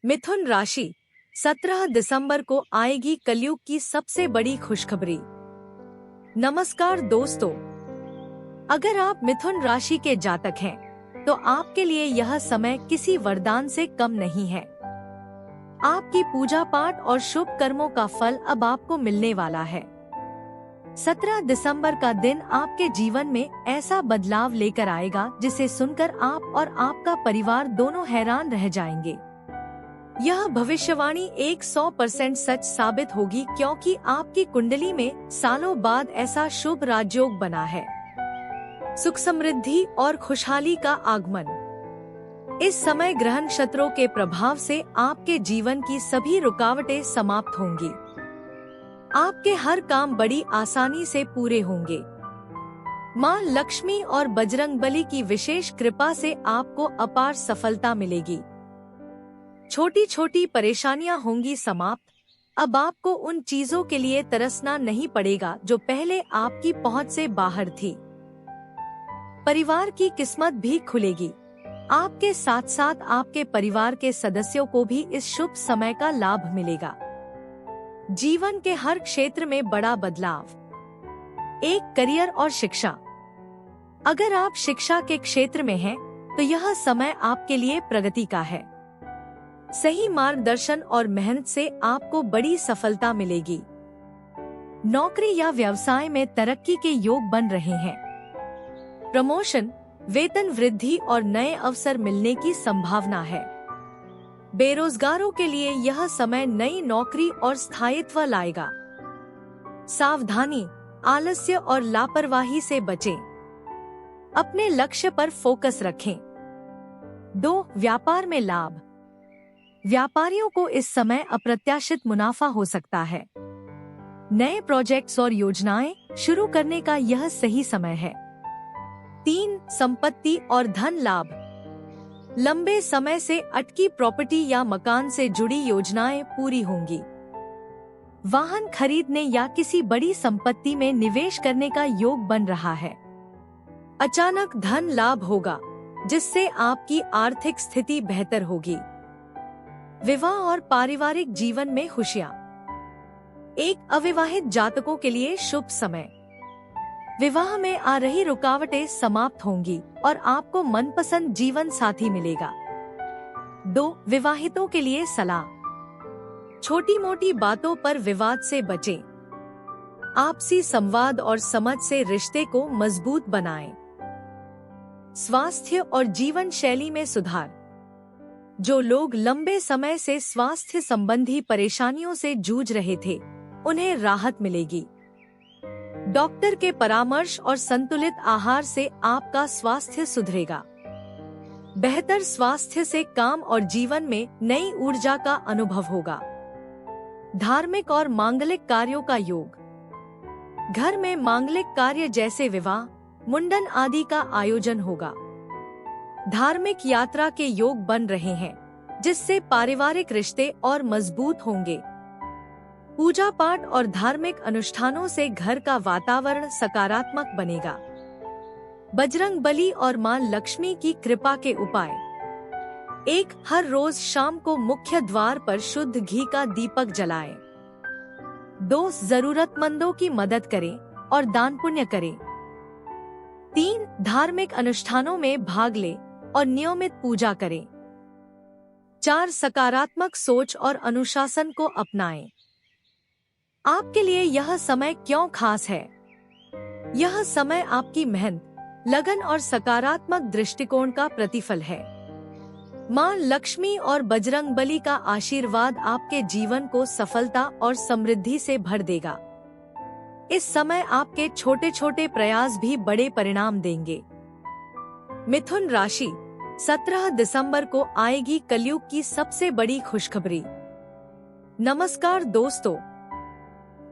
मिथुन राशि 17 दिसंबर को आएगी कलयुग की सबसे बड़ी खुशखबरी। नमस्कार दोस्तों, अगर आप मिथुन राशि के जातक हैं, तो आपके लिए यह समय किसी वरदान से कम नहीं है। आपकी पूजा पाठ और शुभ कर्मों का फल अब आपको मिलने वाला है। 17 दिसंबर का दिन आपके जीवन में ऐसा बदलाव लेकर आएगा जिसे सुनकर आप और आपका परिवार दोनों हैरान रह जाएंगे। यह भविष्यवाणी 100% सच साबित होगी, क्योंकि आपकी कुंडली में सालों बाद ऐसा शुभ राजयोग बना है। सुख समृद्धि और खुशहाली का आगमन। इस समय ग्रह नक्षत्रों के प्रभाव से आपके जीवन की सभी रुकावटें समाप्त होंगी। आपके हर काम बड़ी आसानी से पूरे होंगे। मां लक्ष्मी और बजरंगबली की विशेष कृपा से आपको अपार सफलता मिलेगी। छोटी छोटी परेशानियां होंगी समाप्त। अब आपको उन चीजों के लिए तरसना नहीं पड़ेगा जो पहले आपकी पहुंच से बाहर थी। परिवार की किस्मत भी खुलेगी। आपके साथ साथ आपके परिवार के सदस्यों को भी इस शुभ समय का लाभ मिलेगा। जीवन के हर क्षेत्र में बड़ा बदलाव। एक, करियर और शिक्षा। अगर आप शिक्षा के क्षेत्र में हैं, तो यह समय आपके लिए प्रगति का है। सही मार्गदर्शन और मेहनत से आपको बड़ी सफलता मिलेगी। नौकरी या व्यवसाय में तरक्की के योग बन रहे हैं। प्रमोशन, वेतन वृद्धि और नए अवसर मिलने की संभावना है। बेरोजगारों के लिए यह समय नई नौकरी और स्थायित्व लाएगा। सावधानी, आलस्य और लापरवाही से बचें। अपने लक्ष्य पर फोकस रखें। 2, व्यापार में लाभ। व्यापारियों को इस समय अप्रत्याशित मुनाफा हो सकता है। नए प्रोजेक्ट्स और योजनाएं शुरू करने का यह सही समय है। 3, संपत्ति और धन लाभ। लंबे समय से अटकी प्रॉपर्टी या मकान से जुड़ी योजनाएं पूरी होंगी। वाहन खरीदने या किसी बड़ी संपत्ति में निवेश करने का योग बन रहा है। अचानक धन लाभ होगा, जिससे आपकी आर्थिक स्थिति बेहतर होगी। विवाह और पारिवारिक जीवन में खुशियां। एक, अविवाहित जातकों के लिए शुभ समय। विवाह में आ रही रुकावटें समाप्त होंगी और आपको मनपसंद जीवन साथी मिलेगा। 2, विवाहितों के लिए सलाह। छोटी मोटी बातों पर विवाद से बचें। आपसी संवाद और समझ से रिश्ते को मजबूत बनाएं। स्वास्थ्य और जीवन शैली में सुधार। जो लोग लंबे समय से स्वास्थ्य संबंधी परेशानियों से जूझ रहे थे, उन्हें राहत मिलेगी। डॉक्टर के परामर्श और संतुलित आहार से आपका स्वास्थ्य सुधरेगा। बेहतर स्वास्थ्य से काम और जीवन में नई ऊर्जा का अनुभव होगा। धार्मिक और मांगलिक कार्यों का योग। घर में मांगलिक कार्य जैसे विवाह, मुंडन आदि का आयोजन होगा। धार्मिक यात्रा के योग बन रहे हैं, जिससे पारिवारिक रिश्ते और मजबूत होंगे। पूजा पाठ और धार्मिक अनुष्ठानों से घर का वातावरण सकारात्मक बनेगा। बजरंगबली और मां लक्ष्मी की कृपा के उपाय। 1, हर रोज शाम को मुख्य द्वार पर शुद्ध घी का दीपक जलाएं। 2, जरूरतमंदों की मदद करें और दान पुण्य करें। 3, धार्मिक अनुष्ठानों में भाग लें और नियमित पूजा करें। 4, सकारात्मक सोच और अनुशासन को अपनाएं। आपके लिए यह समय क्यों खास है? यह समय आपकी मेहनत, लगन और सकारात्मक दृष्टिकोण का प्रतिफल है। मां लक्ष्मी और बजरंगबली का आशीर्वाद आपके जीवन को सफलता और समृद्धि से भर देगा। इस समय आपके छोटे छोटे प्रयास भी बड़े परिणाम देंगे। मिथुन राशि 17 दिसंबर को आएगी कलयुग की सबसे बड़ी खुशखबरी। नमस्कार दोस्तों,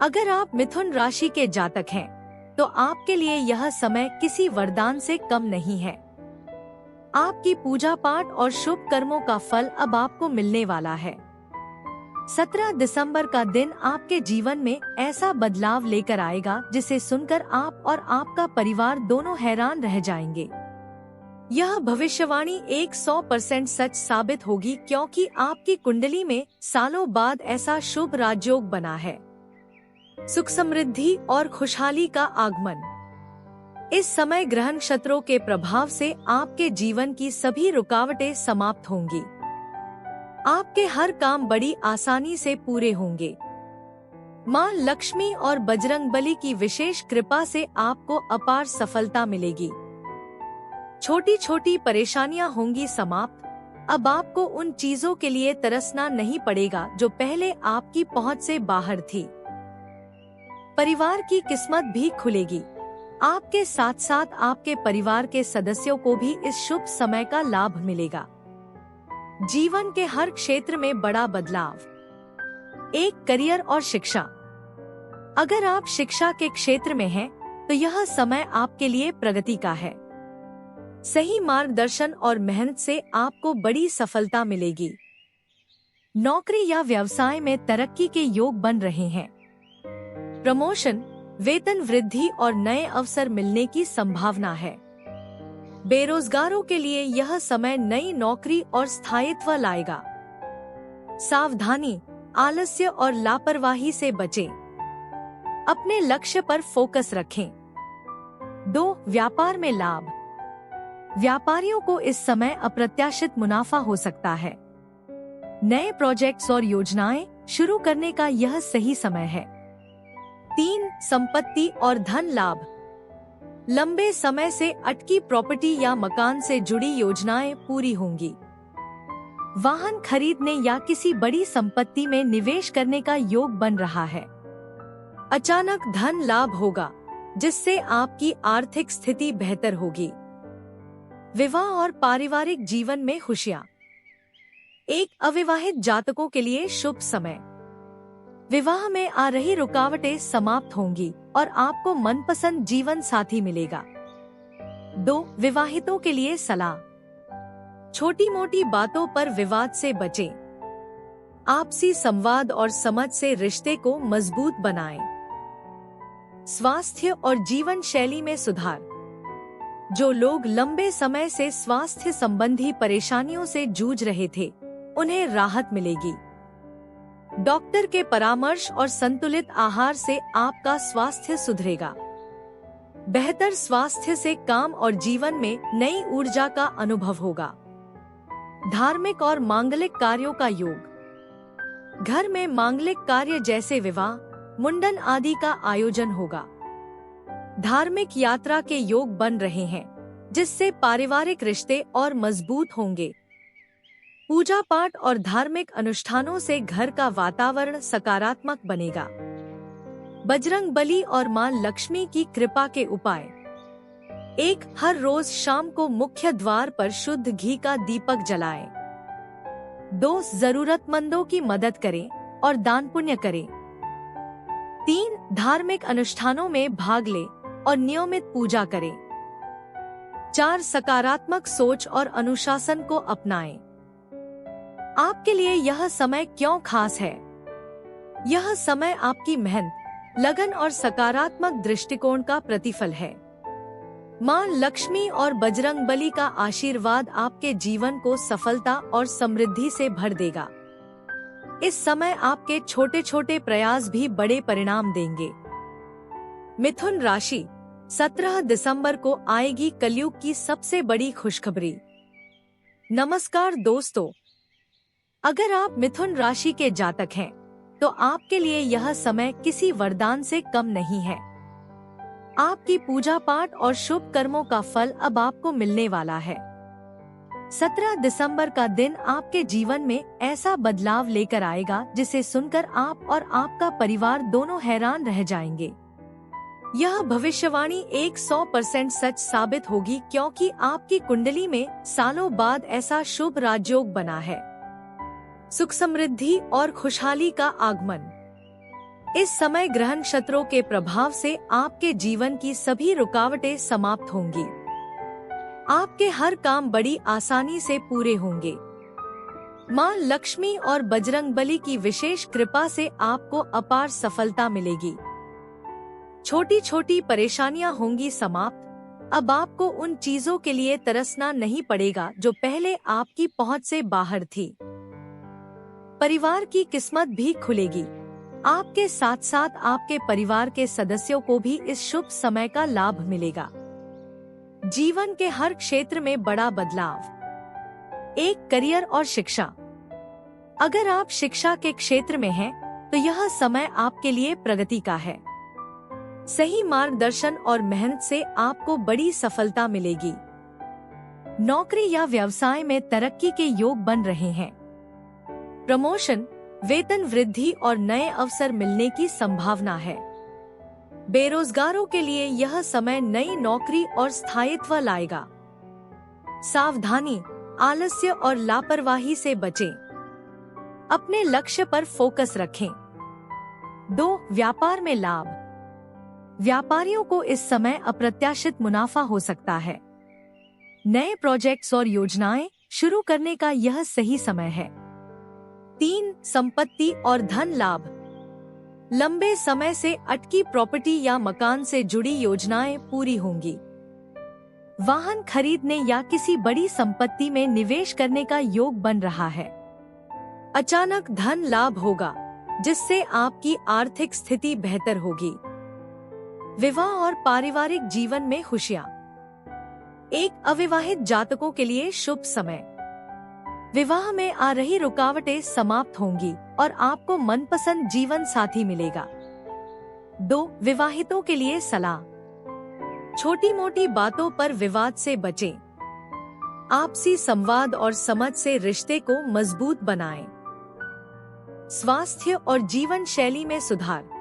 अगर आप मिथुन राशि के जातक हैं, तो आपके लिए यह समय किसी वरदान से कम नहीं है। आपकी पूजा पाठ और शुभ कर्मों का फल अब आपको मिलने वाला है। 17 दिसंबर का दिन आपके जीवन में ऐसा बदलाव लेकर आएगा जिसे सुनकर आप और आपका परिवार दोनों हैरान रह जाएंगे। यह भविष्यवाणी 100% सच साबित होगी, क्योंकि आपकी कुंडली में सालों बाद ऐसा शुभ राजयोग बना है। सुख समृद्धि और खुशहाली का आगमन। इस समय ग्रह नक्षत्रों के प्रभाव से आपके जीवन की सभी रुकावटें समाप्त होंगी। आपके हर काम बड़ी आसानी से पूरे होंगे। मां लक्ष्मी और बजरंगबली की विशेष कृपा से आपको अपार सफलता मिलेगी। छोटी छोटी परेशानियां होंगी समाप्त। अब आपको उन चीजों के लिए तरसना नहीं पड़ेगा जो पहले आपकी पहुंच से बाहर थी। परिवार की किस्मत भी खुलेगी। आपके साथ साथ आपके परिवार के सदस्यों को भी इस शुभ समय का लाभ मिलेगा। जीवन के हर क्षेत्र में बड़ा बदलाव। एक, करियर और शिक्षा। अगर आप शिक्षा के क्षेत्र में हैं, तो यह समय आपके लिए प्रगति का है। सही मार्गदर्शन और मेहनत से आपको बड़ी सफलता मिलेगी। नौकरी या व्यवसाय में तरक्की के योग बन रहे हैं। प्रमोशन, वेतन वृद्धि और नए अवसर मिलने की संभावना है। बेरोजगारों के लिए यह समय नई नौकरी और स्थायित्व लाएगा। सावधानी, आलस्य और लापरवाही से बचें। अपने लक्ष्य पर फोकस रखें। 2, व्यापार में लाभ। व्यापारियों को इस समय अप्रत्याशित मुनाफा हो सकता है। नए प्रोजेक्ट्स और योजनाएं शुरू करने का यह सही समय है। 3, संपत्ति और धन लाभ। लंबे समय से अटकी प्रॉपर्टी या मकान से जुड़ी योजनाएं पूरी होंगी। वाहन खरीदने या किसी बड़ी संपत्ति में निवेश करने का योग बन रहा है। अचानक धन लाभ होगा, जिससे आपकी आर्थिक स्थिति बेहतर होगी। विवाह और पारिवारिक जीवन में खुशियां। एक, अविवाहित जातकों के लिए शुभ समय। विवाह में आ रही रुकावटें समाप्त होंगी और आपको मनपसंद जीवन साथी मिलेगा। 2, विवाहितों के लिए सलाह। छोटी मोटी बातों पर विवाद से बचें। आपसी संवाद और समझ से रिश्ते को मजबूत बनाएं। स्वास्थ्य और जीवन शैली में सुधार। जो लोग लंबे समय से स्वास्थ्य संबंधी परेशानियों से जूझ रहे थे, उन्हें राहत मिलेगी। डॉक्टर के परामर्श और संतुलित आहार से आपका स्वास्थ्य सुधरेगा। बेहतर स्वास्थ्य से काम और जीवन में नई ऊर्जा का अनुभव होगा। धार्मिक और मांगलिक कार्यों का योग। घर में मांगलिक कार्य जैसे विवाह, मुंडन आदि का आयोजन होगा। धार्मिक यात्रा के योग बन रहे हैं, जिससे पारिवारिक रिश्ते और मजबूत होंगे। पूजा पाठ और धार्मिक अनुष्ठानों से घर का वातावरण सकारात्मक बनेगा। बजरंगबली और मां लक्ष्मी की कृपा के उपाय। 1, हर रोज शाम को मुख्य द्वार पर शुद्ध घी का दीपक जलाएं। 2, जरूरतमंदों की मदद करें और दान पुण्य करें। 3, धार्मिक अनुष्ठानों में भाग लें और नियमित पूजा करें। 4, सकारात्मक सोच और अनुशासन को अपनाएं। आपके लिए यह समय क्यों खास है? यह समय आपकी मेहनत, लगन और सकारात्मक दृष्टिकोण का प्रतिफल है। मां लक्ष्मी और बजरंगबली का आशीर्वाद आपके जीवन को सफलता और समृद्धि से भर देगा। इस समय आपके छोटे छोटे प्रयास भी बड़े परिणाम देंगे। मिथुन राशि, 17 दिसंबर को आएगी कलयुग की सबसे बड़ी खुशखबरी। नमस्कार दोस्तों, अगर आप मिथुन राशि के जातक हैं, तो आपके लिए यह समय किसी वरदान से कम नहीं है। आपकी पूजा पाठ और शुभ कर्मों का फल अब आपको मिलने वाला है। 17 दिसंबर का दिन आपके जीवन में ऐसा बदलाव लेकर आएगा, जिसे सुनकर आप और आपका परिवार दोनों हैरान रह जाएंगे। यह भविष्यवाणी 100% सच साबित होगी, क्योंकि आपकी कुंडली में सालों बाद ऐसा शुभ राजयोग बना है। सुख समृद्धि और खुशहाली का आगमन। इस समय ग्रह नक्षत्रों के प्रभाव से आपके जीवन की सभी रुकावटें समाप्त होंगी। आपके हर काम बड़ी आसानी से पूरे होंगे। मां लक्ष्मी और बजरंगबली की विशेष कृपा से आपको अपार सफलता मिलेगी। छोटी छोटी परेशानियां होंगी समाप्त। अब आपको उन चीजों के लिए तरसना नहीं पड़ेगा जो पहले आपकी पहुंच से बाहर थी। परिवार की किस्मत भी खुलेगी। आपके साथ साथ आपके परिवार के सदस्यों को भी इस शुभ समय का लाभ मिलेगा। जीवन के हर क्षेत्र में बड़ा बदलाव। एक, करियर और शिक्षा। अगर आप शिक्षा के क्षेत्र में हैं, तो यह समय आपके लिए प्रगति का है। सही मार्गदर्शन और मेहनत से आपको बड़ी सफलता मिलेगी। नौकरी या व्यवसाय में तरक्की के योग बन रहे हैं। प्रमोशन, वेतन वृद्धि और नए अवसर मिलने की संभावना है। बेरोजगारों के लिए यह समय नई नौकरी और स्थायित्व लाएगा। सावधानी, आलस्य और लापरवाही से बचें। अपने लक्ष्य पर फोकस रखें। 2, व्यापार में लाभ। व्यापारियों को इस समय अप्रत्याशित मुनाफा हो सकता है। नए प्रोजेक्ट्स और योजनाएं शुरू करने का यह सही समय है। 3, संपत्ति और धन लाभ। लंबे समय से अटकी प्रॉपर्टी या मकान से जुड़ी योजनाएं पूरी होंगी। वाहन खरीदने या किसी बड़ी संपत्ति में निवेश करने का योग बन रहा है। अचानक धन लाभ होगा, जिससे आपकी आर्थिक स्थिति बेहतर होगी। विवाह और पारिवारिक जीवन में खुशियां। एक, अविवाहित जातकों के लिए शुभ समय। विवाह में आ रही रुकावटें समाप्त होंगी और आपको मनपसंद जीवन साथी मिलेगा। 2, विवाहितों के लिए सलाह। छोटी मोटी बातों पर विवाद से बचें। आपसी संवाद और समझ से रिश्ते को मजबूत बनाएं। स्वास्थ्य और जीवन शैली में सुधार।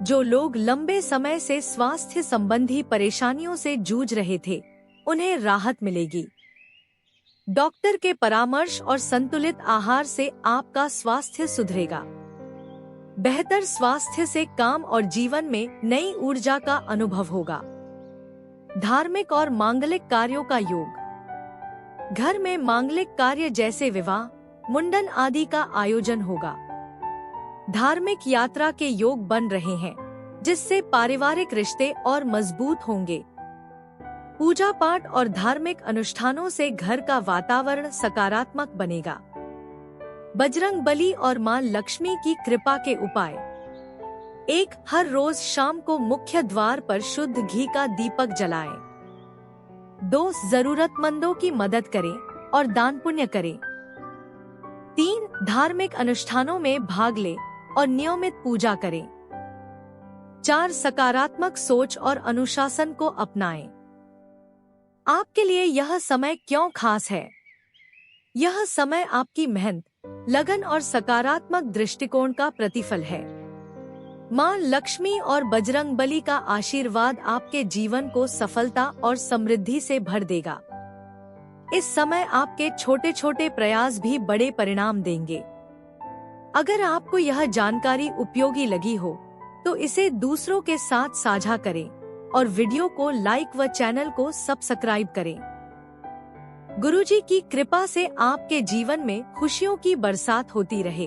जो लोग लंबे समय से स्वास्थ्य संबंधी परेशानियों से जूझ रहे थे, उन्हें राहत मिलेगी। डॉक्टर के परामर्श और संतुलित आहार से आपका स्वास्थ्य सुधरेगा। बेहतर स्वास्थ्य से काम और जीवन में नई ऊर्जा का अनुभव होगा। धार्मिक और मांगलिक कार्यों का योग। घर में मांगलिक कार्य जैसे विवाह, मुंडन आदि का आयोजन होगा। धार्मिक यात्रा के योग बन रहे हैं, जिससे पारिवारिक रिश्ते और मजबूत होंगे। पूजा पाठ और धार्मिक अनुष्ठानों से घर का वातावरण सकारात्मक बनेगा। बजरंग बली और मां लक्ष्मी की कृपा के उपाय। 1, हर रोज शाम को मुख्य द्वार पर शुद्ध घी का दीपक जलाएं। 2, जरूरतमंदों की मदद करें और दान पुण्य करें। 3, धार्मिक अनुष्ठानों में भाग लें और नियमित पूजा करें। 4, सकारात्मक सोच और अनुशासन को अपनाएं। आपके लिए यह समय क्यों खास है? यह समय आपकी मेहनत, लगन और सकारात्मक दृष्टिकोण का प्रतिफल है। मां लक्ष्मी और बजरंग बली का आशीर्वाद आपके जीवन को सफलता और समृद्धि से भर देगा। इस समय आपके छोटे छोटे प्रयास भी बड़े परिणाम देंगे। अगर आपको यह जानकारी उपयोगी लगी हो, तो इसे दूसरों के साथ साझा करें और वीडियो को लाइक व चैनल को सब्सक्राइब करें। गुरुजी की कृपा से आपके जीवन में खुशियों की बरसात होती रहे।